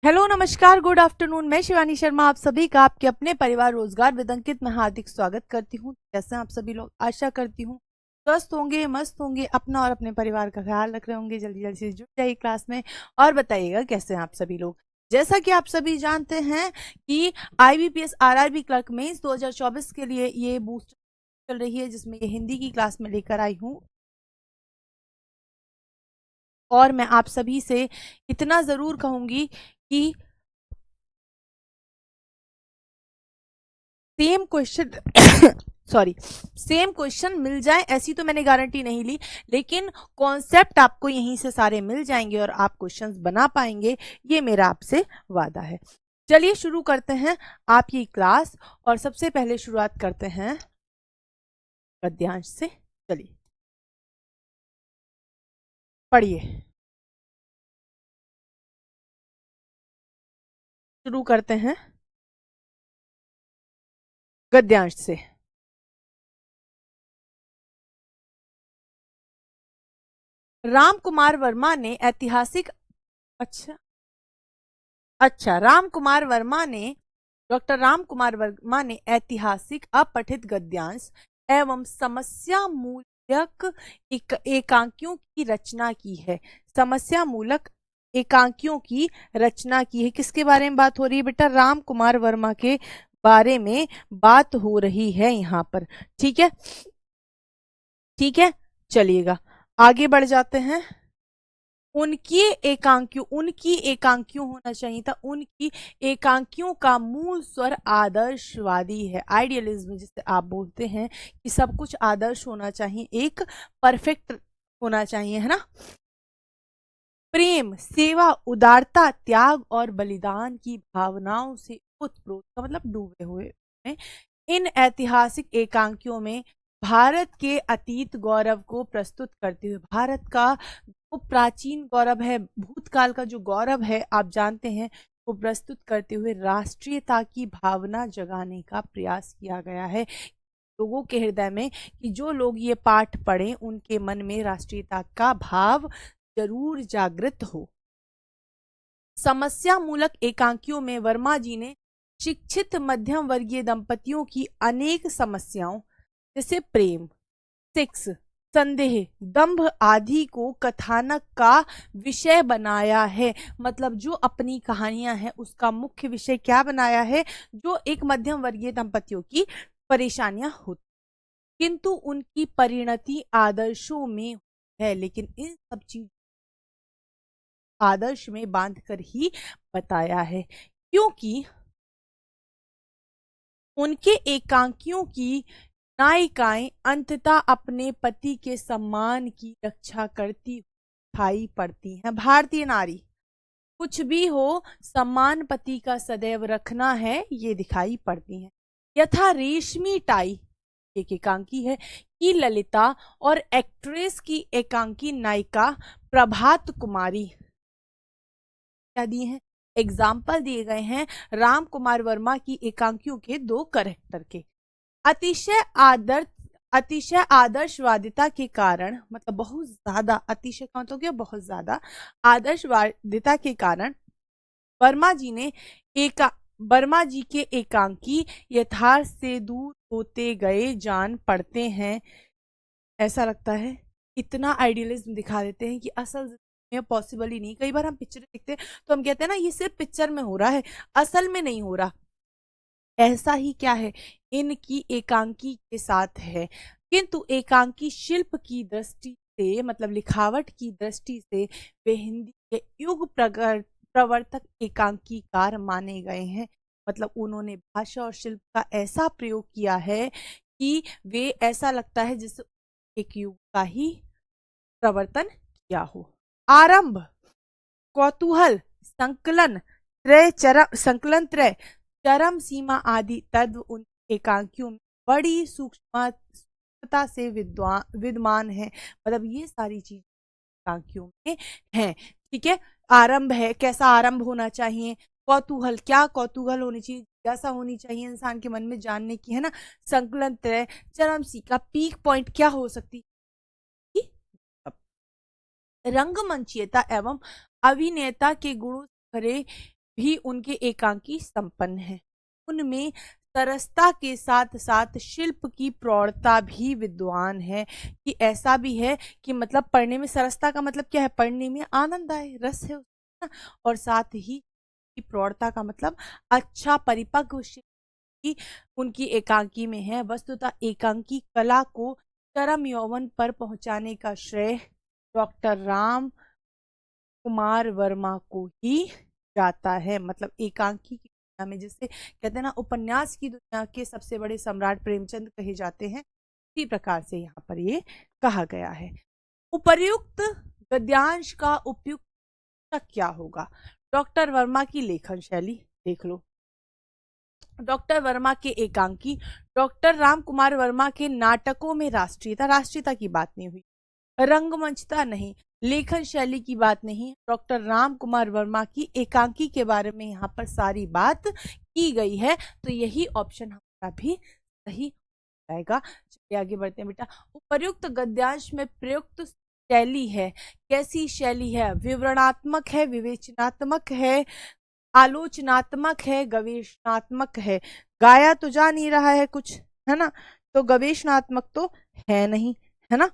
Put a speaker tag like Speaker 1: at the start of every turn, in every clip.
Speaker 1: Hello नमस्कार good afternoon. मैं शिवानी शर्मा आप सभी का आपके अपने परिवार रोजगार विद अंकित में हार्दिक स्वागत करती हूँ। कैसे हैं आप सभी लोग? आशा करती हूँ स्वस्थ होंगे, मस्त होंगे, अपना और अपने परिवार का ख्याल रख रहे होंगे। जल्दी जल्दी से जुड़ जाइए क्लास में और बताइएगा कैसे हैं आप सभी लोग। जैसा कि आप सभी जानते हैं कि IBPS RRB क्लर्क मेंस 2024 के लिए ये बूस्ट चल रही है, जिसमें ये हिंदी की क्लास में लेकर आई हूँ। और मैं आप सभी से इतना जरूर कहूंगी कि same question sorry same question मिल जाए ऐसी तो मैंने गारंटी नहीं ली, लेकिन कॉन्सेप्ट आपको यहीं से सारे मिल जाएंगे और आप क्वेश्चंस बना पाएंगे, ये मेरा आपसे वादा है। चलिए शुरू करते हैं आपकी क्लास और सबसे पहले शुरुआत करते हैं गद्यांश से। चलिए पढ़िए, शुरू करते हैं गद्यांश से। राम कुमार वर्मा ने ऐतिहासिक अच्छा राम कुमार वर्मा ने डॉक्टर राम कुमार वर्मा ने ऐतिहासिक अपठित गद्यांश एवं समस्या मूलक एकांकियों की रचना की है। समस्या मूलक एकांकियों की रचना की है। किसके बारे में बात हो रही है बेटा? राम कुमार वर्मा के बारे में बात हो रही है यहाँ पर। ठीक है, ठीक है, चलिएगा आगे बढ़ जाते हैं। उनकी एकांकियों होना चाहिए था। उनकी एकांकियों का मूल स्वर आदर्शवादी है। आइडियलिज्म जिसे आप बोलते हैं कि सब कुछ आदर्श होना चाहिए, एक परफेक्ट होना चाहिए, है ना। प्रेम, सेवा, उदारता, त्याग और बलिदान की भावनाओं से उत्प्रोत का मतलब डूबे हुए हैं। इन ऐतिहासिक एकांकियों में भारत के अतीत गौरव को प्रस्तुत करते हुए भारत का जो प्राचीन गौरव है, भूतकाल का जो गौरव है आप जानते हैं, वो प्रस्तुत करते हुए राष्ट्रीयता की भावना जगाने का प्रयास किया गया है लोगों के हृदय में, कि जो लोग ये पाठ पढ़ें उनके मन में राष्ट्रीयता का भाव जरूर जागृत हो। समस्या मूलक एकांकियों में वर्मा जी ने शिक्षित मध्यम वर्गीय दंपतियों की अनेक समस्याओं जैसे प्रेम, सेक्स, संदेह, दंभ आदि को कथानक का विषय बनाया है। मतलब जो अपनी कहानियां हैं उसका मुख्य विषय क्या बनाया है? जो एक मध्यम वर्गीय दंपतियों की परेशानियां होती, किंतु उनकी परिणति आदर्शों में है। लेकिन इन सब चीज आदर्श में बांधकर ही बताया है, क्योंकि उनके एकांकियों की नायिकाएं अंततः अपने पति के सम्मान की रक्षा करती दिखाई पड़ती हैं। भारतीय नारी कुछ भी हो, सम्मान पति का सदैव रखना है, ये दिखाई पड़ती हैं। यथा रेशमी टाई एक एकांकी है कि ललिता और एक्ट्रेस की एकांकी नायिका प्रभात कुमारी क्या दिए हैं? एग्जाम्पल दिए गए हैं राम कुमार वर्मा की एकांकियों के दो कैरेक्टर के। अतिशय आदर्शवादिता के कारण, मतलब बहुत ज्यादा अतिशय का मतलब क्या? बहुत ज्यादा आदर्शवादिता के कारण वर्मा जी के एकांकी यथार्थ से दूर होते गए जान पड़ते हैं। ऐसा लगता है इतना आइडियलिज्म दिखा देते हैं कि असल जिंदगी में पॉसिबल ही नहीं। कई बार हम पिक्चर देखते हैं तो हम कहते हैं ना ये सिर्फ पिक्चर में हो रहा है, असल में नहीं हो रहा। ऐसा ही क्या है इनकी एकांकी के साथ है। किंतु एकांकी शिल्प की दृष्टि से, मतलब लिखावट की दृष्टि से वे हिंदी के युग प्रवर्तक एकांकीकार माने गए हैं। मतलब उन्होंने भाषा और शिल्प का ऐसा प्रयोग किया है कि वे ऐसा लगता है जैसे एक युग का ही प्रवर्तन किया हो। आरंभ, कौतूहल, संकलन त्रय, चरम सीमा आदि तत्व उन एकांकियों में बड़ी सूक्ष्मता से विद्यमान है। मतलब ये सारी चीज एकांकियों में है। ठीक है, आरंभ है, कैसा आरंभ होना चाहिए? कौतूहल, क्या कौतूहल होनी चाहिए, जिज्ञासा होनी चाहिए इंसान के मन में जानने की, है ना। संकलन त्रय, चरम सीमा, पीक पॉइंट क्या हो सकती? रंगमंचीयता एवं अभिनेता के गुणों से भरे भी उनके एकांकी संपन्न है। उनमें सरसता के साथ साथ शिल्प की प्रौढ़ता भी विद्वान है। कि ऐसा भी है कि मतलब पढ़ने में सरसता का मतलब क्या है, पढ़ने में आनंद आए, रस है उसमें, और साथ ही की प्रौढ़ता का मतलब अच्छा परिपक्व शिल्प उनकी एकांकी में है। वस्तुतः एकांकी कला को चरम यौवन पर पहुंचाने का श्रेय डॉक्टर राम कुमार वर्मा को ही जाता है। मतलब एकांकी की दुनिया में, जैसे कहते हैं ना उपन्यास की दुनिया के सबसे बड़े सम्राट प्रेमचंद कहे जाते हैं, इसी प्रकार से यहाँ पर ये कहा गया है। उपर्युक्त गद्यांश का उपयुक्त क्या होगा? डॉक्टर वर्मा की लेखन शैली देख लो। डॉक्टर वर्मा के एकांकी, डॉक्टर राम कुमार वर्मा के नाटकों में राष्ट्रीयता की बात नहीं हुई, रंगमंचता नहीं, लेखन शैली की बात नहीं, डॉक्टर राम कुमार वर्मा की एकांकी के बारे में यहाँ पर सारी बात की गई है। तो यही ऑप्शन हमारा भी सही जाएगा। चलिए आगे बढ़ते हैं बेटा। उपर्युक्त गद्यांश में प्रयुक्त शैली है, कैसी शैली है? विवरणात्मक है, विवेचनात्मक है, आलोचनात्मक है, गवेषणात्मक है। गाया तो जा नहीं रहा है कुछ, है ना, तो गवेषणात्मक तो है नहीं, है ना,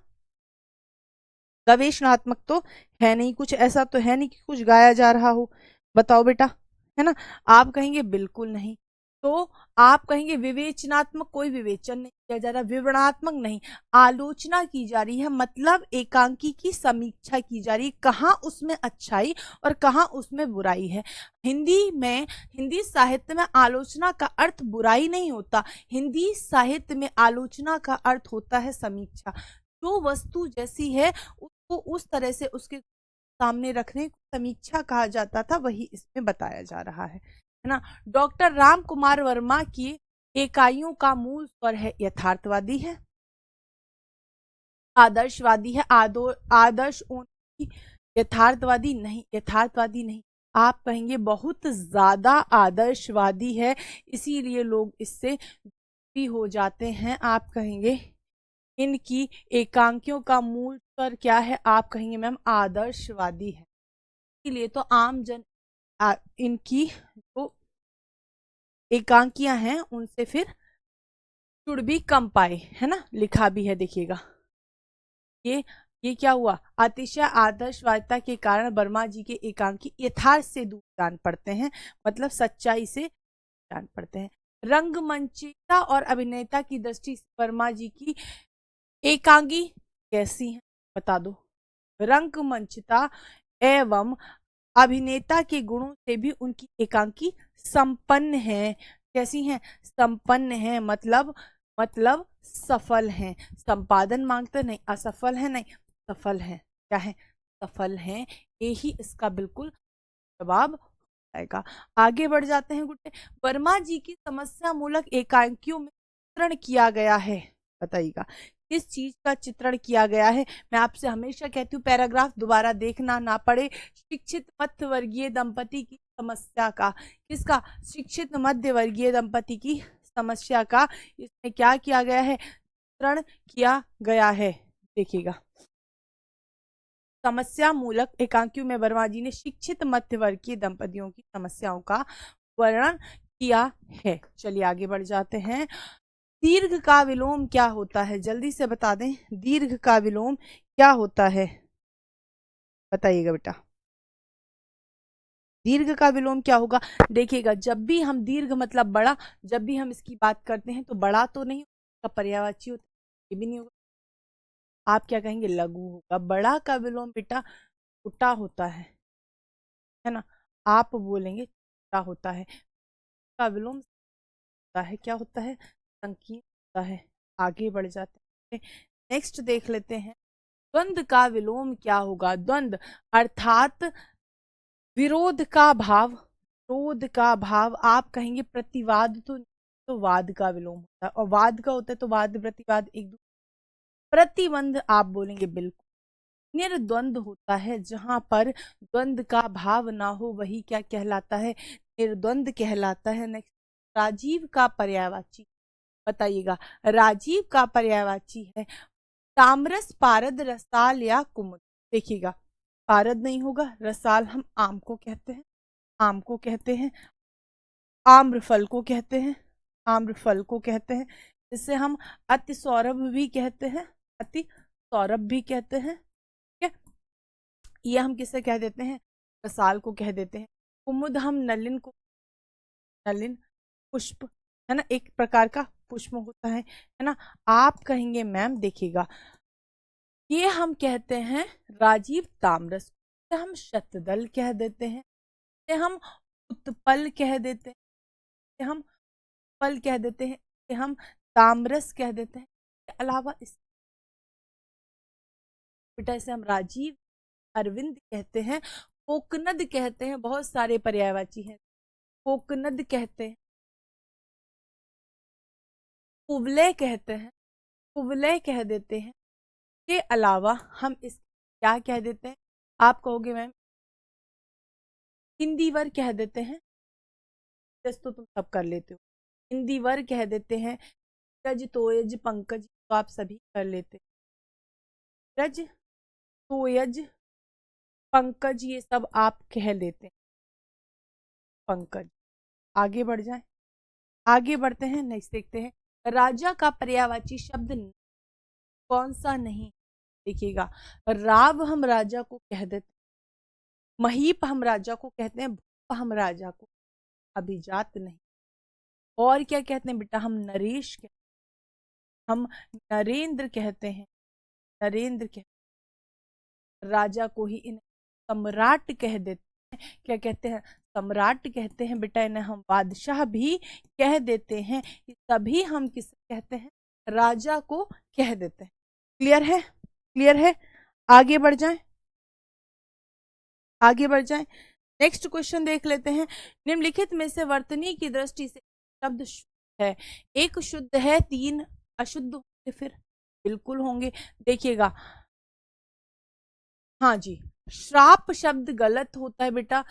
Speaker 1: गवेषणात्मक तो है नहीं, कुछ ऐसा तो है नहीं कि कुछ गाया जा रहा हो। बताओ बेटा, है ना, आप कहेंगे बिल्कुल नहीं। तो आप कहेंगे विवेचनात्मक, कोई विवेचन नहीं किया जा रहा, विवरणात्मक नहीं, आलोचना की जा रही है, मतलब एकांकी की समीक्षा की जा रही है, कहाँ उसमें अच्छाई और कहाँ उसमें बुराई है। हिंदी साहित्य में आलोचना का अर्थ बुराई नहीं होता, हिंदी साहित्य में आलोचना का अर्थ होता है समीक्षा। जो वस्तु जैसी है उसको उस तरह से उसके सामने रखने को समीक्षा कहा जाता था, वही इसमें बताया जा रहा है ना। डॉक्टर राम कुमार वर्मा की इकाइयों का मूल स्वर है, यथार्थवादी है, आदर्शवादी है, आदर्श यथार्थवादी नहीं, यथार्थवादी नहीं, आप कहेंगे बहुत ज्यादा आदर्शवादी है, इसीलिए लोग इससे भी हो जाते हैं। आप कहेंगे इनकी एकांकियों का मूल स्वर क्या है? आप कहेंगे मैम आदर्शवादी है। इसलिए तो आम जन इनकी जो एकांकियां हैं उनसे फिर जुड़ भी कम पाए, है ना, लिखा भी है देखिएगा। ये क्या हुआ? अतिशय आदर्शवादिता के कारण वर्मा जी के एकांकी यथार्थ से दूर जान पड़ते हैं, मतलब सच्चाई से जान पड़ते हैं। रंगमंचिता और अभिनेता की दृष्टि से वर्मा जी की एकांकी कैसी है? बता दो। रंगमंचता एवं अभिनेता के गुणों से भी उनकी एकांकी संपन्न है। कैसी हैं? संपन्न है, मतलब सफल हैं। संपादन मांगते नहीं, असफल है नहीं, सफल है। क्या है? सफल है, यही इसका बिल्कुल जवाब आएगा। आगे बढ़ जाते हैं गुड्डे। वर्मा जी की समस्या मूलक एकांकियों में चित्रण किया गया है, बताइएगा किस चीज का चित्रण किया गया है? मैं आपसे हमेशा कहती हूँ पैराग्राफ दोबारा देखना ना पड़े। शिक्षित मध्य वर्गीय दंपति की समस्या का, किसका? शिक्षित मध्य वर्गीय दंपति की समस्या का इसमें क्या किया गया है? चित्रण किया गया है। देखिएगा, समस्या मूलक एकांकियों में वर्मा जी ने शिक्षित मध्य वर्गीय दंपतियों की समस्याओं का वर्णन किया है। चलिए आगे बढ़ जाते हैं। दीर्घ का विलोम क्या होता है? जल्दी से बता दें, दीर्घ का विलोम क्या होता है? बताइएगा बेटा, दीर्घ का विलोम क्या होगा? देखिएगा, जब भी हम दीर्घ मतलब बड़ा, जब भी हम इसकी बात करते हैं तो बड़ा तो नहीं, उसका पर्यायवाची होता है, ये भी नहीं होगा। आप क्या कहेंगे? लघु होगा। बड़ा का विलोम बेटा छोटा होता है ना, आप बोलेंगे छोटा होता है। का विलोम होता है, क्या होता है? संकीर्ण होता है। आगे बढ़ जाते हैं, नेक्स्ट देख लेते हैं। द्वंद्व का विलोम क्या होगा? द्वंद्व अर्थात विरोध का भाव, विरोध का भाव। आप कहेंगे प्रतिवाद तो वाद का विलोम होता है, और वाद का होता है तो वाद प्रतिवाद एक दूसरे। प्रतिबंध आप बोलेंगे बिल्कुल। निर्द्वंद होता है, जहां पर द्वंद का भाव ना हो वही क्या कहलाता है? निर्द्वंद कहलाता है। नेक्स्ट, राजीव का पर्यायवाची बताइएगा। राजीव का पर्यायवाची है ताम्रस, पारद, रसाल या कुमुद। देखिएगा, पारद नहीं होगा, रसाल हम आम को कहते हैं, आम को कहते हैं, आम्रफल को कहते हैं, आम्रफल को कहते हैं, जिसे हम अति सौरभ भी कहते हैं, अति सौरभ भी कहते हैं। ठीक है, ये हम किसे कह देते हैं, रसाल को कह देते हैं। कुमुद हम नलिन को, नलिन पुष्प है ना, एक प्रकार का पुष्प होता है ना। आप कहेंगे मैम देखिएगा, ये हम कहते हैं राजीव ताम्रस, हम शतदल कह देते हैं, हम उत्पल कह देते हैं, हम पल कह देते हैं, हम ताम्रस कह देते हैं। इसके अलावा इस बेटा इसे हम राजीव अरविंद कहते हैं, कोकनद कहते हैं, बहुत सारे पर्यायवाची हैं, कोकनद कहते हैं, कुवलय कहते हैं, कुवलय कह देते हैं। के अलावा हम इस क्या कह देते हैं, आप कहोगे मैम हिंदी वर कह देते हैं, जैसे तो तुम सब कर लेते हो, हिंदी वर कह देते हैं, रज तोयज पंकज तो आप सभी कर लेते हैं, रज तोयज पंकज ये सब आप कह लेते हैं, पंकज। आगे बढ़ जाए, आगे बढ़ते हैं, नेक्स्ट देखते हैं, राजा का पर्यायवाची शब्द कौन सा नहीं, देखिएगा राव हम राजा को कह देते, महीप हम राजा को कहते हैं, भूप हम राजा को, अभिजात नहीं। और क्या कहते हैं बेटा, हम नरेश कहते हैं, हम नरेंद्र कहते हैं, नरेंद्र कहते हैं, राजा को ही इन सम्राट कह देते हैं, क्या कहते हैं, सम्राट कहते हैं बेटा, इन्हें हम बादशाह भी कह देते हैं। तभी हम किसे कहते हैं, राजा को कह देते हैं। क्लियर है, क्लियर है, आगे बढ़ जाएं, आगे बढ़ जाएं। नेक्स्ट क्वेश्चन देख लेते हैं, निम्नलिखित में से वर्तनी की दृष्टि से शब्द शुद्ध है, एक शुद्ध है, तीन अशुद्ध होंगे, फिर बिल्कुल होंगे। देखिएगा, हाँ जी, श्राप शब्द गलत होता है बेटा,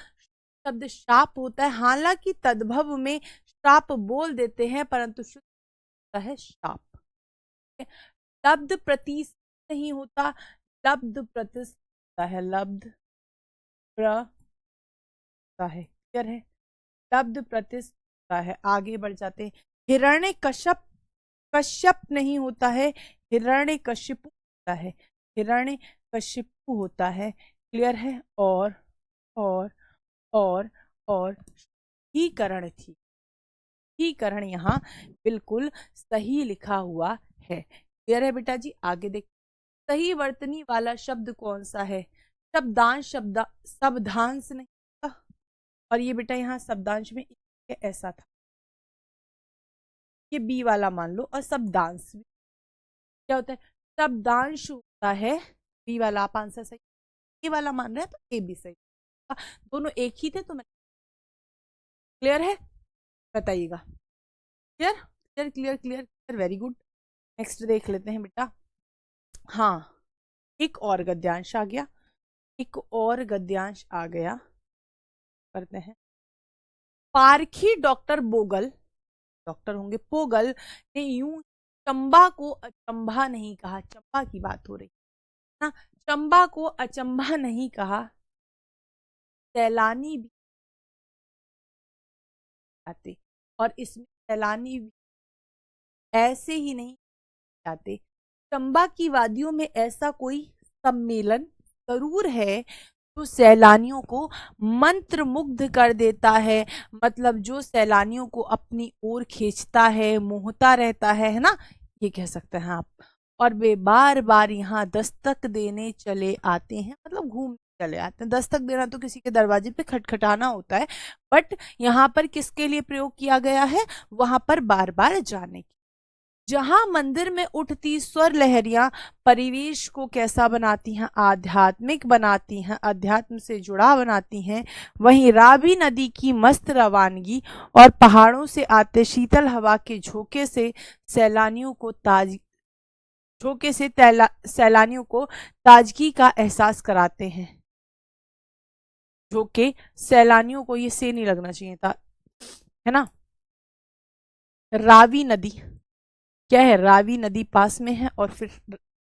Speaker 1: शब्द शाप होता है, हालांकि तद्भव में श्राप बोल देते हैं, परंतु शुद्ध होता है शाप। लब्ध प्रतीस नहीं होता, लब्ध प्रतिस होता है, लब्ध होता है, क्लियर है, लब्ध प्रतिस होता है। आगे बढ़ जाते हैं, हिरण्य कश्यप, कश्यप नहीं होता है, हिरण्य कश्यप होता है, हिरण्य कश्यप होता है, क्लियर है। और ही करण थी, ही करण यहाँ बिल्कुल सही लिखा हुआ है, क्लियर है बेटा जी। आगे देख, सही वर्तनी वाला शब्द कौन सा है, शब्दांश, शब्दांश नहीं था, और ये बेटा यहाँ शब्दांश में ऐसा था, ये बी वाला मान लो, और शब्दांश क्या होता है, शब्दांश होता है बी वाला, आप आंसर सही ए वाला मान रहे हैं तो ए भी सही, दोनों एक ही थे तो मैं, क्लियर है, बताइएगा, clear clear clear clear, very good. Next देख लेते हैं बेटा, हाँ एक और गद्यांश आ गया, एक और गद्यांश आ गया, करते हैं। पारखी डॉक्टर बोगल, डॉक्टर होंगे पोगल, ने यूं चंबा को अचंभा नहीं कहा, चंबा की बात हो रही है ना, चंबा को अचंभा नहीं कहा, सैलानी भी आते, और इसमें सैलानी भी ऐसे ही नहीं आते, चंबा की वादियों में ऐसा कोई सम्मेलन जरूर है जो सैलानियों को मंत्र मुग्ध कर देता है, मतलब जो सैलानियों को अपनी ओर खींचता है, मोहता रहता है ना, ये कह सकते हैं आप। और वे बार बार यहाँ दस्तक देने चले आते हैं, मतलब घूम चले आते हैं, दस्तक देना तो किसी के दरवाजे पे खटखटाना होता है, बट यहाँ पर किसके लिए प्रयोग किया गया है, वहां पर बार बार जाने की। जहां मंदिर में उठती स्वर लहरियां परिवेश को कैसा बनाती हैं, आध्यात्मिक बनाती हैं, अध्यात्म से जुड़ा बनाती हैं, वहीं रावी नदी की मस्त रवानगी और पहाड़ों से आते शीतल हवा के झोंके से सैलानियों को ताजगी का एहसास कराते हैं। झोंके सैलानियों को, ये से नहीं लगना चाहिए था, है ना। रावी नदी क्या है, रावी नदी पास में है, और फिर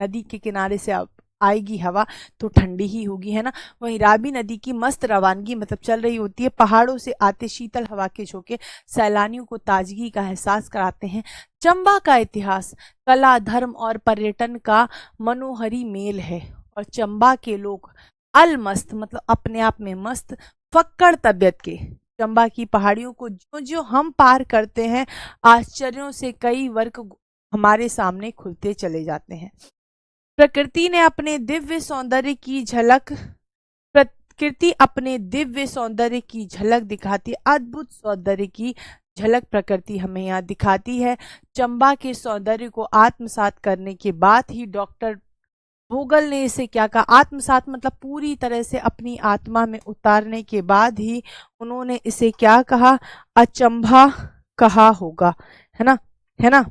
Speaker 1: नदी के किनारे से आप आएगी हवा तो ठंडी ही होगी, है ना। वहीं रावी नदी की मस्त रवानगी मतलब चल रही होती है, पहाड़ों से आते शीतल हवा के झोंके सैलानियों को ताजगी का एहसास कराते हैं। चंबा का इतिहास कला, धर्म और पर्यटन का मनोहरी मेल है और चंबा के लोग अलमस्त मतलब अपने आप में मस्त, फक्कड़ तबियत के। चंबा की पहाड़ियों को जो जो हम पार करते हैं, आश्चर्यों से कई वर्ग हमारे सामने खुलते चले जाते हैं। प्रकृति ने अपने दिव्य सौंदर्य की झलक प्रकृति अपने दिव्य सौंदर्य की झलक दिखाती, अद्भुत सौंदर्य की झलक प्रकृति हमें यहाँ दिखाती है। चंबा के सौंदर्य को आत्मसात करने के बाद ही डॉक्टर बोगल ने इसे क्या कहा, आत्मसात मतलब पूरी तरह से अपनी आत्मा में उतारने के बाद ही उन्होंने इसे क्या कहा, अचंभा कहा होगा, है ना, है ना,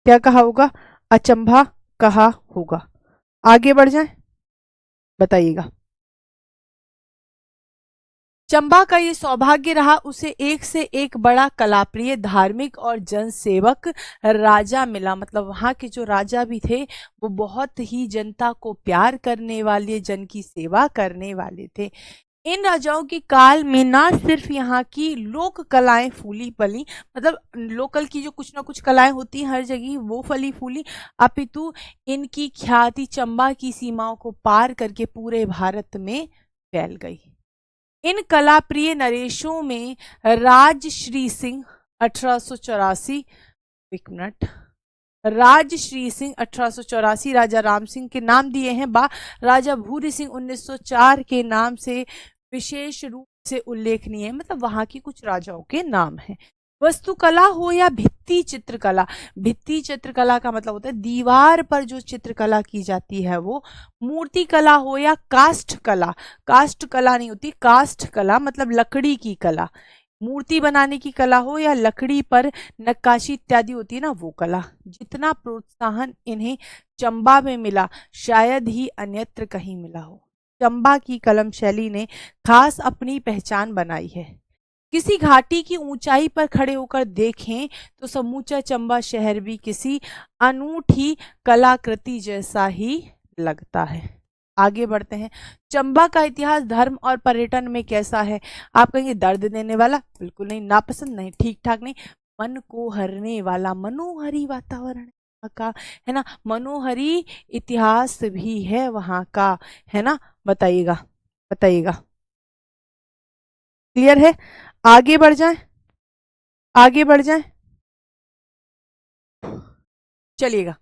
Speaker 1: क्या कहा होगा, अचंभा कहा होगा। आगे बढ़ जाएं, बताइएगा। चंबा का ये सौभाग्य रहा उसे एक से एक बड़ा कलाप्रिय, धार्मिक और जनसेवक राजा मिला। मतलब वहाँ के जो राजा भी थे वो बहुत ही जनता को प्यार करने वाले, जन की सेवा करने वाले थे। इन राजाओं के काल में ना सिर्फ यहाँ की लोक कलाएं फूली फली, मतलब लोकल की जो कुछ ना कुछ कलाएं होती हैं हर जगह वो फली फूली, अपितु इनकी ख्याति चंबा की सीमाओं को पार करके पूरे भारत में फैल गई। इन कला प्रिय नरेशों में राजश्री सिंह 1884, एक मिनट, राजश्री सिंह 1884 राजा राम सिंह के नाम दिए हैं, राजा भूरी सिंह 1904 के नाम से विशेष रूप से उल्लेखनीय है। मतलब वहां की कुछ राजाओं के नाम हैं। वस्तुकला हो या भित्ति चित्रकला, भित्ति चित्रकला का मतलब होता है दीवार पर जो चित्रकला की जाती है वो, मूर्ति कला हो या काष्ठ कला, काष्ठ कला नहीं होती, काष्ठ कला मतलब लकड़ी की कला, मूर्ति बनाने की कला हो या लकड़ी पर नक्काशी इत्यादि होती है ना वो कला, जितना प्रोत्साहन इन्हें चंबा में मिला शायद ही अन्यत्र कहीं मिला हो। चंबा की कलम शैली ने खास अपनी पहचान बनाई है। किसी घाटी की ऊंचाई पर खड़े होकर देखें तो समूचा चंबा शहर भी किसी अनूठी कलाकृति जैसा ही लगता है। आगे बढ़ते हैं। चंबा का इतिहास धर्म और पर्यटन में कैसा है? आप कहेंगे दर्द देने वाला, बिल्कुल नहीं, नापसंद नहीं, ठीक ठाक नहीं, मन को हरने वाला, मनोहरी वातावरण का, है ना, मनोहरी इतिहास भी है वहां का, है ना। बताइएगा, बताइएगा, क्लियर है? आगे बढ़ जाएं, आगे बढ़ जाएं, चलिएगा।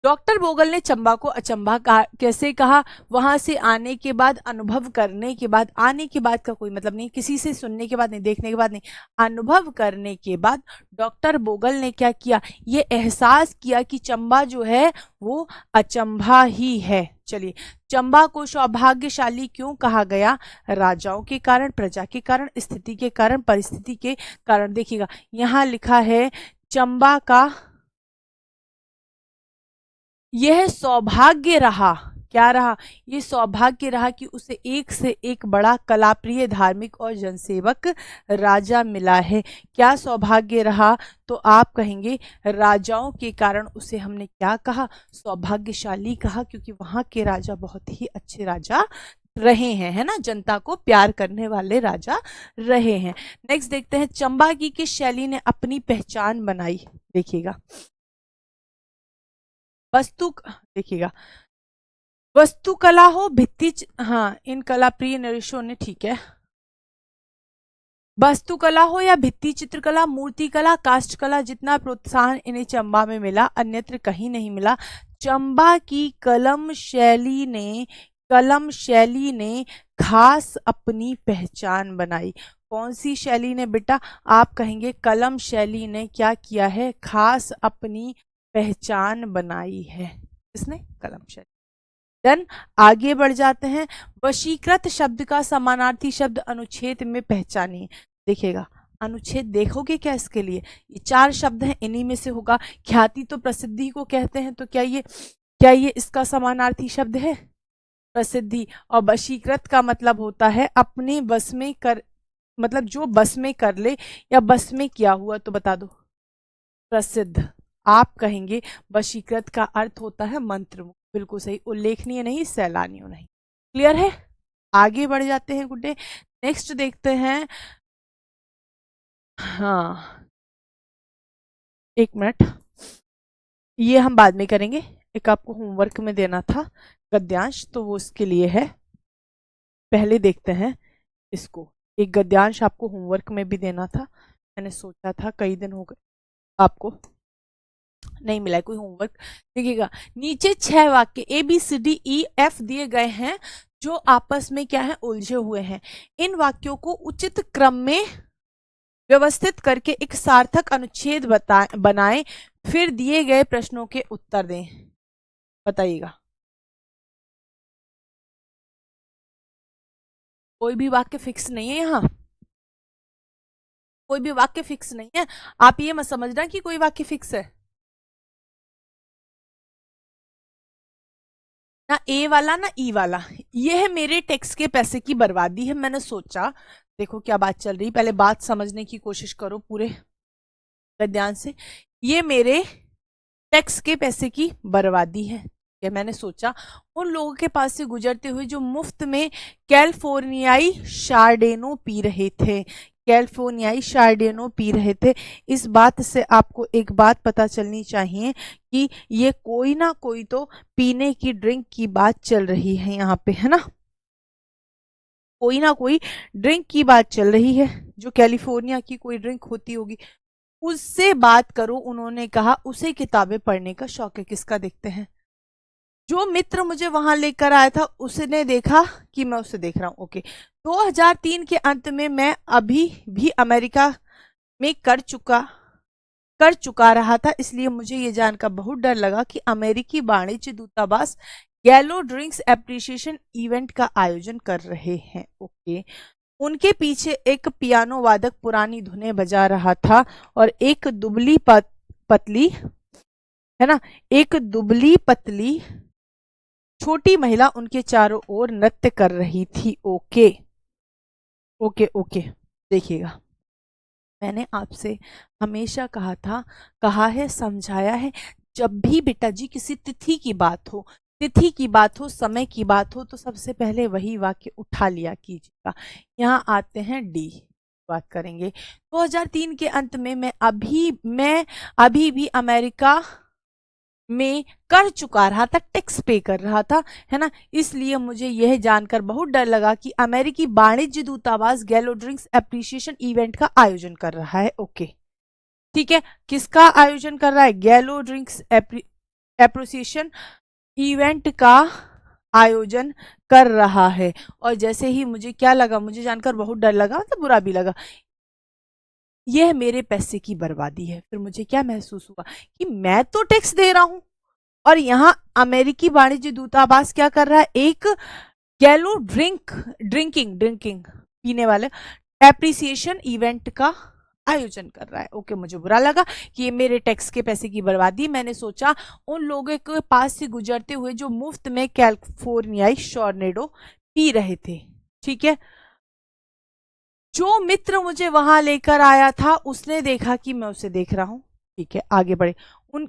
Speaker 1: डॉक्टर बोगल ने चंबा को अचंभा कैसे कहा? वहां से आने के बाद, अनुभव करने के बाद, आने के बाद का कोई मतलब नहीं, किसी से सुनने के बाद नहीं, देखने के बाद नहीं, अनुभव करने के बाद डॉक्टर बोगल ने क्या किया, ये एहसास किया कि चंबा जो है वो अचंभा ही है। चलिए, चंबा को सौभाग्यशाली क्यों कहा गया? राजाओं के कारण, प्रजा के कारण, स्थिति के कारण, परिस्थिति के कारण। देखिएगा यहाँ लिखा है चंबा का यह सौभाग्य रहा, क्या रहा? ये सौभाग्य रहा कि उसे एक से एक बड़ा कलाप्रिय, धार्मिक और जनसेवक राजा मिला है। क्या सौभाग्य रहा? तो आप कहेंगे राजाओं के कारण उसे हमने क्या कहा? सौभाग्यशाली कहा, क्योंकि वहां के राजा बहुत ही अच्छे राजा रहे हैं, है ना, जनता को प्यार करने वाले राजा रहे हैं। नेक्स्ट देखते हैं, चंबा की किस शैली ने अपनी पहचान बनाई? देखिएगा, देखिएगा, वस्तुकला हो, भित्ति, हाँ इन कला प्रिय नरेशों ने, ठीक है, वास्तुकला हो या भित्ति चित्रकला, मूर्ति कला, काष्ठ कला, जितना प्रोत्साहन इन्हें चंबा में मिला अन्यत्र कहीं नहीं मिला। चंबा की कलम शैली ने खास अपनी पहचान बनाई। कौन सी शैली ने बेटा? आप कहेंगे कलम शैली ने क्या किया है? खास अपनी पहचान बनाई है। इसने कलम शैली। देन आगे बढ़ जाते हैं। वशीकृत शब्द का समानार्थी शब्द अनुच्छेद में पहचानिए। देखिएगा, अनुच्छेद देखोगे क्या इसके लिए? ये 4 शब्द हैं, इन्हीं में से होगा। ख्याति तो प्रसिद्धि को कहते हैं, तो क्या ये इसका समानार्थी शब्द है? प्रसिद्धि। और वशीकृत का मतलब होता है अपने बस में कर, मतलब जो बस में कर ले या बस में किया हुआ, तो बता दो प्रसिद्ध। आप कहेंगे वशीकृत का अर्थ होता है मंत्र। बिल्कुल सही, उल्लेखनीय नहीं, सैलानियों नहीं। क्लियर है, आगे बढ़ जाते हैं गुड्डे। नेक्स्ट देखते हैं, हाँ एक मिनट, ये हम बाद में करेंगे, एक आपको होमवर्क में देना था गद्यांश, तो वो उसके लिए है। पहले देखते हैं इसको, एक गद्यांश आपको होमवर्क में भी देना था, मैंने सोचा था कई दिन हो गए आपको नहीं मिला है कोई होमवर्क। देखिएगा, नीचे 6 वाक्य A B C D E F दिए गए हैं जो आपस में क्या है, उलझे हुए हैं। इन वाक्यों को उचित क्रम में व्यवस्थित करके एक सार्थक अनुच्छेद बनाएं, फिर दिए गए प्रश्नों के उत्तर दें। बताइएगा, कोई भी वाक्य फिक्स नहीं है यहाँ, कोई भी वाक्य फिक्स नहीं है, आप ये मत समझना कि कोई वाक्य फिक्स है। ना ए वाला ना ई वाला, ये है मेरे टैक्स के पैसे की बर्बादी है। मैंने सोचा, देखो क्या बात चल रही, पहले बात समझने की कोशिश करो पूरे ध्यान से। ये मेरे टैक्स के पैसे की बर्बादी है। क्या मैंने सोचा उन लोगों के पास से गुजरते हुए जो मुफ्त में कैलिफोर्नियाई शार्डेनो पी रहे थे, कैलिफोर्नियाई शार्डेनो पी रहे थे। इस बात से आपको एक बात पता चलनी चाहिए कि ये कोई ना कोई तो पीने की ड्रिंक की बात चल रही है यहाँ पे, है ना, कोई ना कोई ड्रिंक की बात चल रही है, जो कैलिफोर्निया की कोई ड्रिंक होती होगी, उससे बात करो। उन्होंने कहा उसे किताबें पढ़ने का शौक है। किसका, देखते हैं। जो मित्र मुझे वहां लेकर आया था उसने देखा कि मैं उसे देख रहा हूं। ओके, 2003 के अंत में मैं अभी भी अमेरिका में कर चुका रहा था, इसलिए मुझे ये जानकर बहुत डर लगा कि अमेरिकी वाणिज्य दूतावास गैलो ड्रिंक्स एप्रिसिएशन इवेंट का आयोजन कर रहे हैं। ओके, उनके पीछे एक पियानो वादक पुरानी धुनें बजा रहा था और एक दुबली पतली, है ना, एक दुबली पतली छोटी महिला उनके चारों ओर नृत्य कर रही थी। ओके ओके ओके, देखिएगा, मैंने आपसे हमेशा कहा है, समझाया है, जब भी बेटा जी किसी तिथि की बात हो, समय की बात हो, तो सबसे पहले वही वाक्य उठा लिया कीजिएगा। यहाँ आते हैं डी, बात करेंगे। 2003 के अंत में मैं अभी भी अमेरिका में कर चुका रहा था, टैक्स पे कर रहा था, है ना, इसलिए मुझे यह जानकर बहुत डर लगा कि अमेरिकी वाणिज्य दूतावास गैलो ड्रिंक्स एप्रिसिएशन इवेंट का आयोजन कर रहा है। ओके, ठीक है, किसका आयोजन कर रहा है, गैलो ड्रिंक्स एप्रिसिएशन इवेंट का आयोजन कर रहा है। और जैसे ही मुझे क्या लगा, मुझे जानकर बहुत डर लगा, मतलब बुरा भी लगा, यह मेरे पैसे की बर्बादी है। फिर मुझे क्या महसूस हुआ कि मैं तो टैक्स दे रहा हूं और यहां अमेरिकी वाणिज्य दूतावास क्या कर रहा है, एक गैलो ड्रिंकिंग पीने वाले एप्रिसिएशन इवेंट का आयोजन कर रहा है। ओके, मुझे बुरा लगा कि ये मेरे टैक्स के पैसे की बर्बादी। मैंने सोचा उन लोगों के पास से गुजरते हुए जो मुफ्त में कैलिफोर्नियाई शॉर्नेडो पी रहे थे। ठीक है, जो मित्र मुझे वहां लेकर आया था उसने देखा कि मैं उसे देख रहा हूं। ठीक है, आगे बढ़े, उन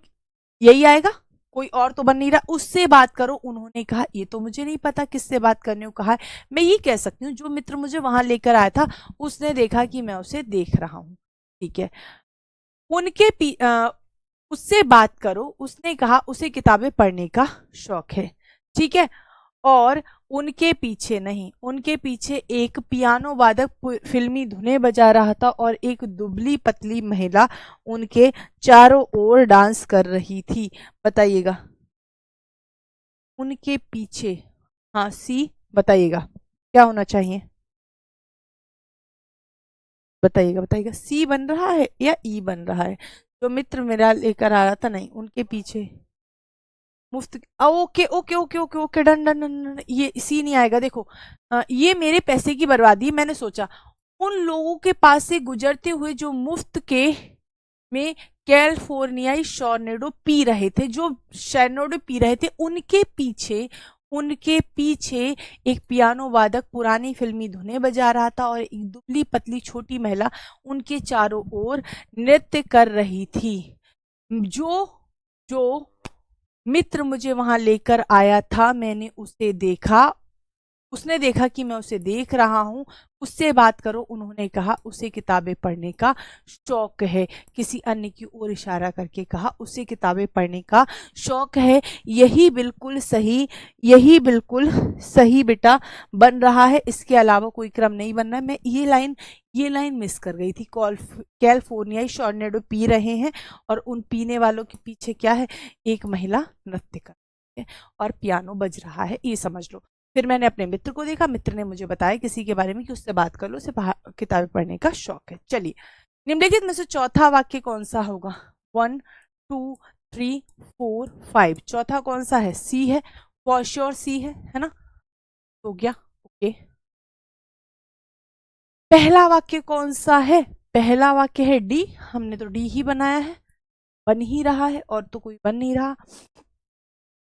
Speaker 1: यही आएगा, कोई और तो बन नहीं रहा, उससे बात करो। उन्होंने कहा ये तो मुझे नहीं पता किससे बात करने को कहा है, मैं ये कह सकती हूँ जो मित्र मुझे वहां लेकर आया था उसने देखा कि मैं उसे देख रहा हूं। ठीक है, उससे बात करो, उसने कहा उसे किताबें पढ़ने का शौक है। ठीक है, और उनके पीछे नहीं, उनके पीछे एक पियानो वादक फिल्मी धुनें बजा रहा था और एक दुबली पतली महिला उनके चारों ओर डांस कर रही थी। बताइएगा, उनके पीछे, हाँ सी, बताइएगा क्या होना चाहिए, बताइएगा सी बन रहा है या ई बन रहा है। जो मित्र मेरा लेकर आ रहा था, नहीं, उनके पीछे मुफ्त। Okay okay okay okay okay, done done done, ये सी नहीं आएगा। देखो, ये मेरे पैसे की बर्बादी। मैंने सोचा उन लोगों के पास से गुजरते हुए जो मुफ्त के में कैलिफोर्नियाई शॉर्नेडो पी रहे थे, जो शॉर्नेडो पी रहे थे, उनके पीछे एक पियानो वादक पुरानी फिल्मी धुनें बजा रहा था और एक दुबली पतली छोटी महिला उनके चारों ओर नृत्य कर रही थी। जो मित्र मुझे वहां लेकर आया था, मैंने उसे देखा, उसने देखा कि मैं उसे देख रहा हूं, उससे बात करो। उन्होंने कहा उसे किताबें पढ़ने का शौक है। किसी अन्य की ओर इशारा करके कहा उसे किताबें पढ़ने का शौक है। यही बिल्कुल सही, यही बिल्कुल सही बेटा बन रहा है, इसके अलावा कोई क्रम नहीं बन रहा है। मैं ये लाइन मिस कर गई थी। कैलिफोर्नियाई शॉर्नेडो पी रहे हैं और उन पीने वालों के पीछे क्या है, एक महिला नृत्य कर रही है और पियानो बज रहा है, ये समझ लो। फिर मैंने अपने मित्र को देखा, मित्र ने मुझे बताया किसी के बारे में कि उससे बात कर लो, उसे किताबें पढ़ने का शौक है। चलिए, निम्नलिखित में से चौथा वाक्य कौन सा होगा? 1 2 3 4 5, चौथा कौन सा है? सी है, फॉर श्योर सी है ना? हो गया, ओके। पहला वाक्य कौन सा है? पहला वाक्य है डी, हमने तो डी ही बनाया है, बन ही रहा है, और तो कोई बन नहीं रहा।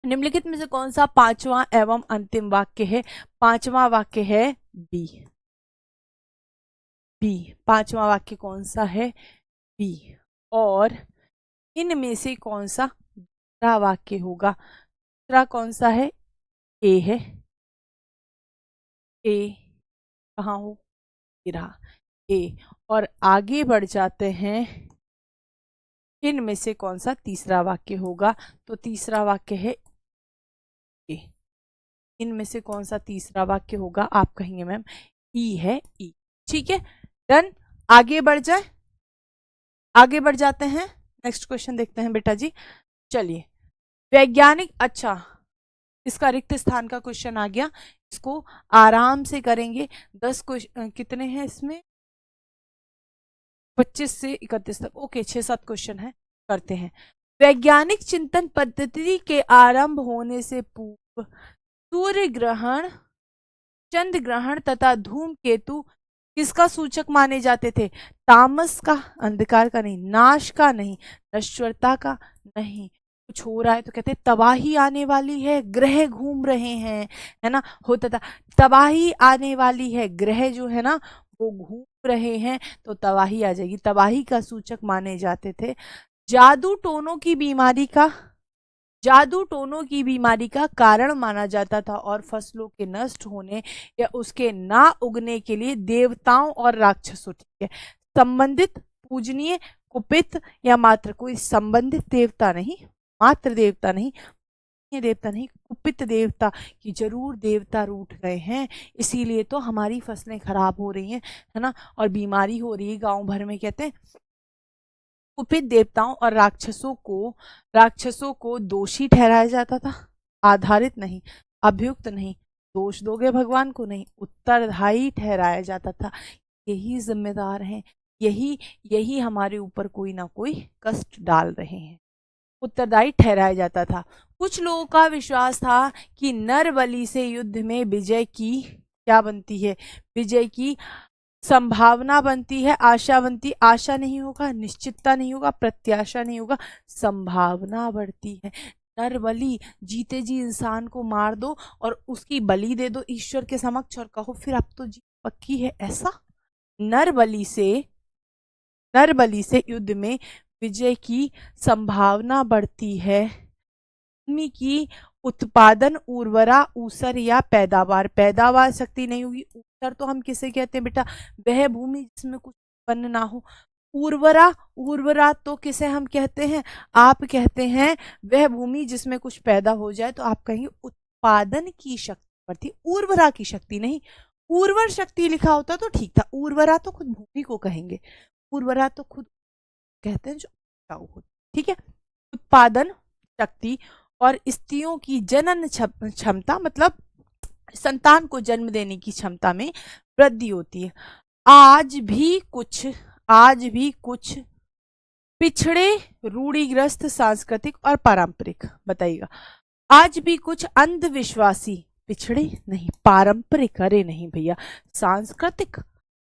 Speaker 1: निम्नलिखित में से कौन सा पांचवा एवं अंतिम वाक्य है? पांचवा वाक्य है बी। बी, पांचवा वाक्य कौन सा है? बी। और इनमें से कौन सा दूसरा वाक्य होगा? दूसरा कौन सा है? ए है। ए कहाँ हो रहा? ए। और आगे बढ़ जाते हैं, इनमें से कौन सा तीसरा वाक्य होगा? तो तीसरा वाक्य है ए। इनमें से कौन सा तीसरा वाक्य होगा? आप कहेंगे मैम ई है, ई। ठीक है, डन। आगे बढ़ जाए, आगे बढ़ जाते हैं, नेक्स्ट क्वेश्चन देखते हैं बेटा जी। चलिए, वैज्ञानिक, अच्छा इसका रिक्त स्थान का क्वेश्चन आ गया, इसको आराम से करेंगे। 10 क्वेश्चन कितने हैं इसमें? 25 से 31 तक, ओके 6-7 क्वेश्चन है, करते हैं। वैज्ञानिक चिंतन पद्धति के आरंभ होने से पूर्व सूर्य ग्रहण, चंद्र ग्रहण तथा धूमकेतु किसका सूचक माने जाते थे? तामस का, अंधकार का नहीं, नाश का नहीं, नश्वरता का नहीं। कुछ हो रहा है तो कहते तबाही आने वाली है, ग्रह घूम रहे हैं, है ना, होता था तबाही आने वाली है, ग्रह जो है ना वो घूम रहे हैं, तो तबाही आ जाएगी, तबाही का सूचक माने जाते थे। जादू टोनों की बीमारी का, जादू टोनों की बीमारी का कारण माना जाता था और फसलों के नष्ट होने या उसके ना उगने के लिए देवताओं और राक्षसों, ठीक है, संबंधित पूजनीय, कुपित या मात्र, कोई संबंधित देवता नहीं, मात्र देवता नहीं, ये देवता नहीं, कुपित देवता, कि जरूर देवता रूठ गए हैं, इसीलिए तो हमारी फसलें खराब हो रही हैं, है ना, और बीमारी हो रही है गांव भर में। कहते हैं कुपित देवताओं और राक्षसों को दोषी ठहराया जाता था, आधारित नहीं, अभियुक्त नहीं, दोष दोगे भगवान को नहीं, उत्तरदायी ठहराया जाता था। यही जिम्मेदार हैं, यही यही हमारे ऊपर कोई ना कोई कष्ट डाल रहे हैं, उत्तरदायी ठहराया जाता था। कुछ लोगों का विश्वास था कि नरबलि से युद्ध में विजय की क्या बनती है? विजय की संभावना बनती है, आशा बनती, आशा नहीं होगा, निश्चितता नहीं होगा, प्रत्याशा नहीं होगा, संभावना बढ़ती है। नरबलि, जीते जी इंसान को मार दो और उसकी बलि दे दो ईश्वर के समक्ष और कहो फिर अब तो जीत पक्की है, ऐसा। नरबलि से युद्ध में विजय की संभावना बढ़ती है। भूमि की उत्पादन, उर्वरा, ऊसर या पैदावार शक्ति नहीं होगी। ऊसर तो हम किसे कहते हैं बेटा? वह भूमि जिसमें कुछ उत्पन्न ना हो। उर्वरा तो किसे हम कहते हैं? आप कहते हैं वह भूमि जिसमें कुछ पैदा हो जाए, तो आप कहेंगे उत्पादन की शक्ति बढ़ती, उर्वरा की शक्ति नहीं। उर्वर शक्ति लिखा होता तो ठीक था, उर्वरा तो खुद भूमि को कहेंगे, उर्वरा तो खुद कहते हैं जो उपजाऊ हो, ठीक है। उत्पादन शक्ति और स्त्रियों की जनन क्षमता, मतलब संतान को जन्म देने की क्षमता में वृद्धि होती है। आज भी कुछ पिछड़े, रूढ़िग्रस्त, सांस्कृतिक और पारंपरिक, बताइएगा, आज भी कुछ अंधविश्वासी, पिछड़े नहीं, पारंपरिक, अरे नहीं भैया, सांस्कृतिक,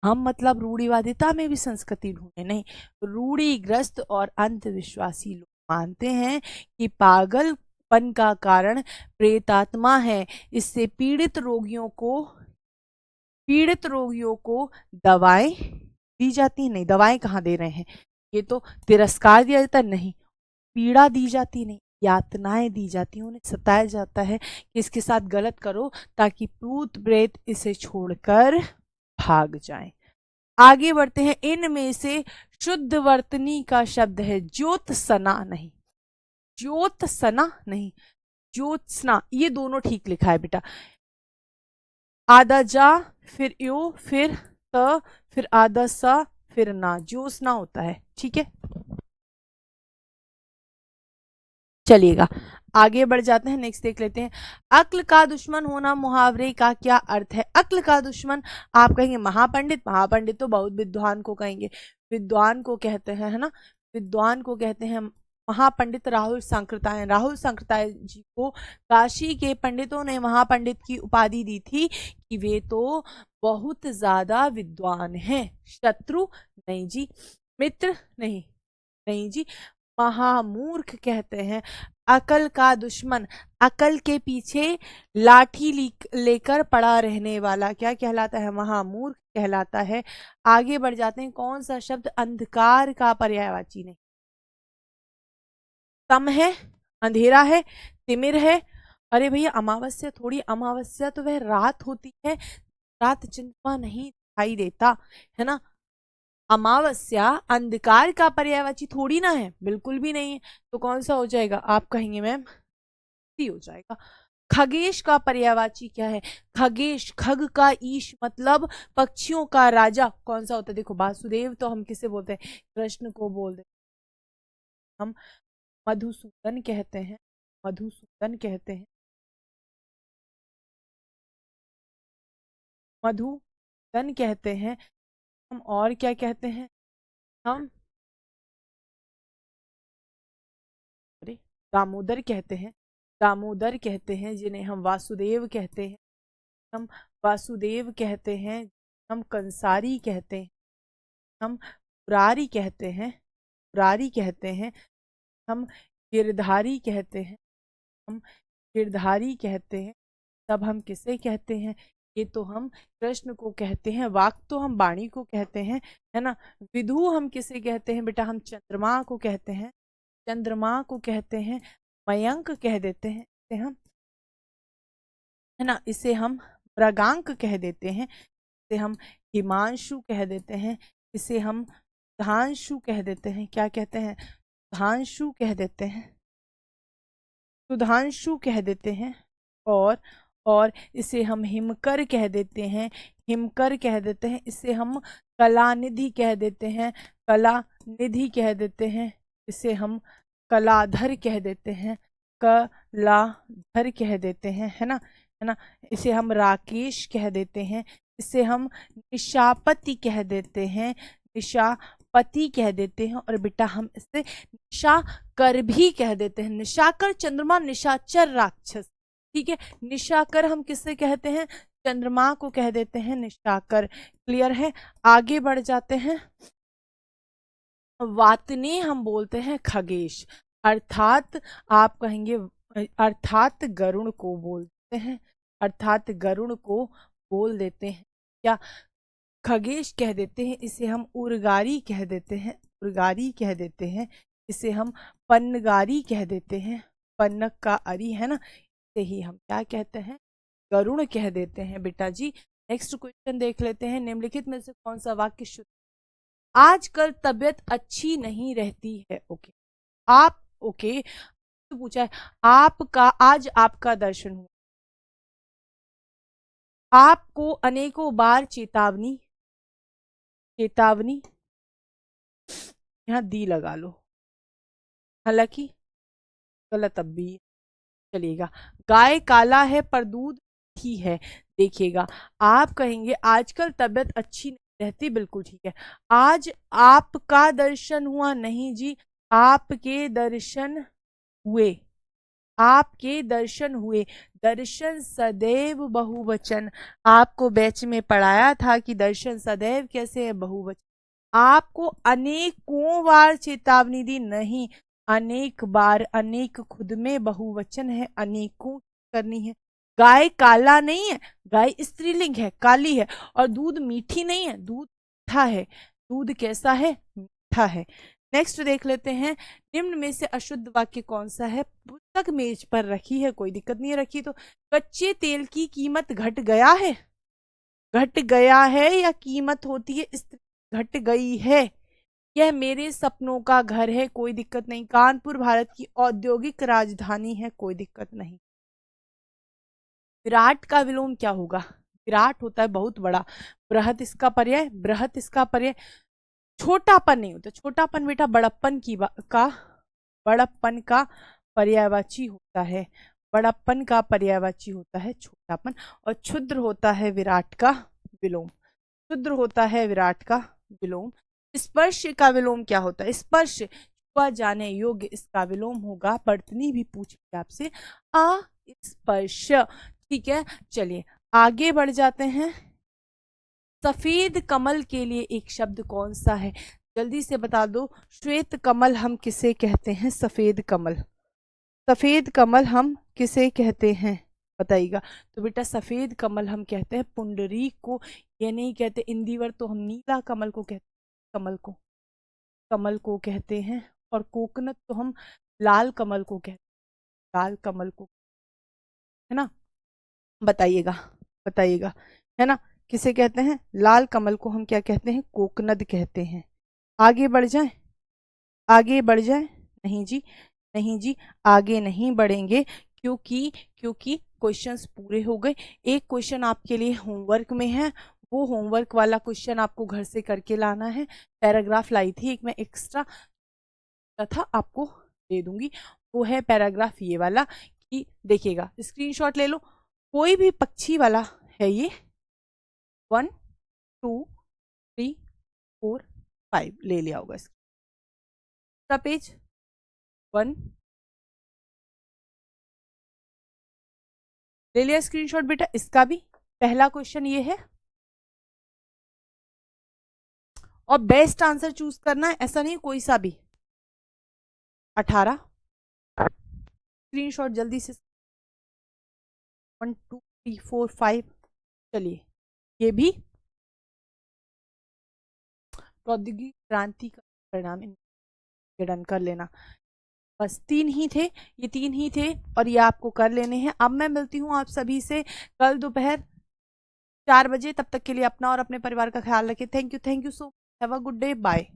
Speaker 1: हम मतलब रूढ़िवादिता में भी संस्कृति ढूंढे नहीं, रूढ़िग्रस्त और अंधविश्वासी लोग मानते हैं कि पागलपन का कारण प्रेतात्मा है। इससे पीड़ित रोगियों को दवाएं दी जाती नहीं, दवाएं कहाँ दे रहे हैं, ये तो तिरस्कार दिया जाता नहीं, पीड़ा दी जाती नहीं, यातनाएं दी जाती हैं, उन्हें सताया जाता है कि इसके साथ गलत करो ताकि भूत प्रेत इसे छोड़कर भाग जाएं। आगे बढ़ते हैं। इनमें से शुद्ध वर्तनी का शब्द है ज्योत्सना नहीं, ज्योत्सना नहीं, ज्योत्सना, ये दोनों ठीक लिखा है बेटा। आधा जा फिर यो फिर त फिर आधा सा फिर ना, ज्योत्सना होता है, ठीक है। चलिएगा आगे बढ़ जाते हैं, नेक्स्ट देख लेते हैं। अक्ल का दुश्मन होना मुहावरे का क्या अर्थ है? अक्ल का दुश्मन आप कहेंगे महापंडित, महापंडित तो बहुत विद्वान को कहेंगे, विद्वान को कहते हैं, है ना, विद्वान को कहते हैं महापंडित राहुल सांकृत्यायन। राहुल सांकृत्यायन जी को काशी के पंडितों ने महापंडित की उपाधि दी थी कि वे तो बहुत ज्यादा विद्वान हैं। शत्रु नहीं जी, मित्र नहीं, नहीं जी, महामूर्ख कहते हैं। अकल का दुश्मन, अकल के पीछे लाठी लेकर पड़ा रहने वाला क्या कहलाता है? महामूर्ख कहलाता है। आगे बढ़ जाते हैं। कौन सा शब्द अंधकार का पर्यायवाची नहीं? तम है, अंधेरा है, तिमिर है। अरे भैया अमावस्या थोड़ी, अमावस्या तो वह रात होती है, रात चंद्रमा नहीं दिखाई देता, है ना। अमावस्या अंधकार का पर्यायवाची थोड़ी ना है, बिल्कुल भी नहीं है। तो कौन सा हो जाएगा? आप कहेंगे मैम सी हो जाएगा। खगेश का पर्यायवाची क्या है? खगेश, खग का ईश मतलब पक्षियों का राजा, कौन सा होता है? देखो वासुदेव तो हम किसे बोलते हैं? कृष्ण को बोलते हैं। हम मधुसूदन कहते हैं, मधुसूदन कहते हैं, मधुसूदन कहते हैं। हम और क्या कहते हैं? हम अरे दामोदर कहते हैं, दामोदर कहते हैं, जिन्हें हम वासुदेव कहते हैं, हम वासुदेव कहते हैं। हम कंसारी कहते हैं, हम पुरारी कहते हैं, पुरारी कहते हैं। हम गिरधारी कहते हैं, हम गिरधारी कहते हैं। तब हम किसे कहते हैं? ये तो हम कृष्ण को कहते हैं। वाक तो हम वाणी को कहते हैं, है ना। विधु हम किसे कहते हैं बेटा? हम चंद्रमा को कहते हैं, चंद्रमा को कहते हैं। मयंक कह देते हैं इसे हम, है ना, इसे हम मृगांक कह देते हैं, इसे हम हिमांशु कह देते हैं, इसे हम धांशु कह देते हैं। क्या कहते हैं? धांशु कह देते हैं, सुधांशु कह देते हैं। और इसे हम हिमकर कह देते हैं, हिमकर कह देते हैं। इसे हम कलानिधि कह देते हैं, कलानिधि कह देते हैं। इसे हम कलाधर कह देते हैं, कलाधर कह देते हैं, है ना, है ना। इसे हम राकेश कह देते हैं, इसे हम निशापति कह देते हैं, निशापति कह देते हैं। और बेटा हम इसे निशाकर भी कह देते हैं। निशाकर चंद्रमा, निशाचर राक्षस, ठीक है। निशाकर हम किससे कहते हैं? चंद्रमा को कह देते हैं निशाकर। क्लियर है? आगे बढ़ जाते हैं। वातने हम बोलते हैं खगेश, अर्थात आप कहेंगे अर्थात गरुण को बोलते हैं, अर्थात गरुण को बोल देते हैं। क्या खगेश कह देते हैं? इसे हम उर्गारी कह देते हैं, उर्गारी कह देते हैं। इसे हम पन्नगारी कह देते हैं, पन्नक का अरी, है ना, इसे ही हम क्या कहते हैं? गरुण कह देते हैं बेटा जी। नेक्स्ट क्वेश्चन देख लेते हैं। निम्नलिखित में से कौन सा वाक्य शुद्ध? आजकल तबीयत अच्छी नहीं रहती है। ओके, आप ओके तो पूछा है आपका, आज आपका दर्शन हुआ, आपको अनेकों बार चेतावनी, चेतावनी यहां दी लगा लो, हालांकि गलत अब भी चलिएगा। गाय काला है पर दूध ही है। देखिएगा आप कहेंगे आजकल तबीयत अच्छी नहीं रहती, बिल्कुल ठीक है। आज आपका दर्शन हुआ, नहीं जी, आपके दर्शन हुए, आपके दर्शन हुए। दर्शन सदैव बहुवचन, आपको बैच में पढ़ाया था कि दर्शन सदैव कैसे है? बहुवचन। आपको अनेकों बार चेतावनी दी, नहीं, अनेक बार, अनेक खुद में बहुवचन है, अनेकों करनी है। गाय काला नहीं है, गाय स्त्रीलिंग है, काली है। और दूध मीठी नहीं है, दूध मीठा है। दूध कैसा है? मीठा है। नेक्स्ट देख लेते हैं, निम्न में से अशुद्ध वाक्य कौन सा है। पुस्तक मेज पर रखी है, कोई दिक्कत नहीं है रखी तो। कच्चे तेल की कीमत घट गया है, घट गया है या कीमत होती है घट गई है। यह मेरे सपनों का घर है, कोई दिक्कत नहीं। कानपुर भारत की औद्योगिक राजधानी है, कोई दिक्कत नहीं। विराट का विलोम क्या होगा। विराट होता है बहुत बड़ा, बृहत इसका पर्याय, बृहत इसका पर्याय। छोटापन नहीं होता, छोटापन बेटा बड़प्पन बड़प्पन का पर्यायवाची होता है, बड़प्पन का पर्यायवाची होता है छोटापन। और क्षुद्र होता है विराट का विलोम, क्षुद्र होता है विराट का विलोम। स्पर्श का विलोम क्या होता है। स्पर्श छुआ जाने योग्य, इसका विलोम होगा, पढ़तनी भी पूछेगी आपसे, अस्पर्श। ठीक है, चलिए आगे बढ़ जाते हैं। सफेद कमल के लिए एक शब्द कौन सा है, जल्दी से बता दो। श्वेत कमल हम किसे कहते हैं, सफेद कमल, सफेद कमल हम किसे कहते हैं बताइएगा। तो बेटा सफेद कमल हम कहते हैं पुंडरीक को, ये नहीं कहते इंदिवर, तो हम नीला कमल को कहते हैं, कमल को कहते हैं। और कोकनत तो हम लाल कमल को कहते हैं, लाल कमल को, है ना, बताइएगा बताइएगा, है ना, किसे कहते हैं, लाल कमल को हम क्या कहते हैं, कोकनद कहते हैं। आगे बढ़ जाए, आगे बढ़ जाए, नहीं जी, नहीं जी, आगे नहीं बढ़ेंगे, क्योंकि क्वेश्चंस पूरे हो गए। एक क्वेश्चन आपके लिए होमवर्क में है, वो होमवर्क वाला क्वेश्चन आपको घर से करके लाना है। पैराग्राफ लाई थी एक, मैं एक्स्ट्रा था आपको दे दूंगी, वो है पैराग्राफ ये वाला, कि देखिएगा स्क्रीनशॉट ले लो। कोई भी पक्षी वाला है ये, 1 2 3 4 5 ले लिया होगा इसका पेज 1 ले लिया स्क्रीनशॉट बेटा। इसका भी पहला क्वेश्चन ये है, और बेस्ट आंसर चूज करना है, ऐसा नहीं कोई सा भी। 18 स्क्रीनशॉट जल्दी से, 1 2 3 4 5। चलिए ये भी प्रौद्योगिकी क्रांति का परिणाम, डन कर लेना। बस 3 ही थे, ये 3 ही थे और ये आपको कर लेने हैं। अब मैं मिलती हूँ आप सभी से कल दोपहर 4 बजे। तब तक के लिए अपना और अपने परिवार का ख्याल रखें। Thank you so much, have a good day, bye.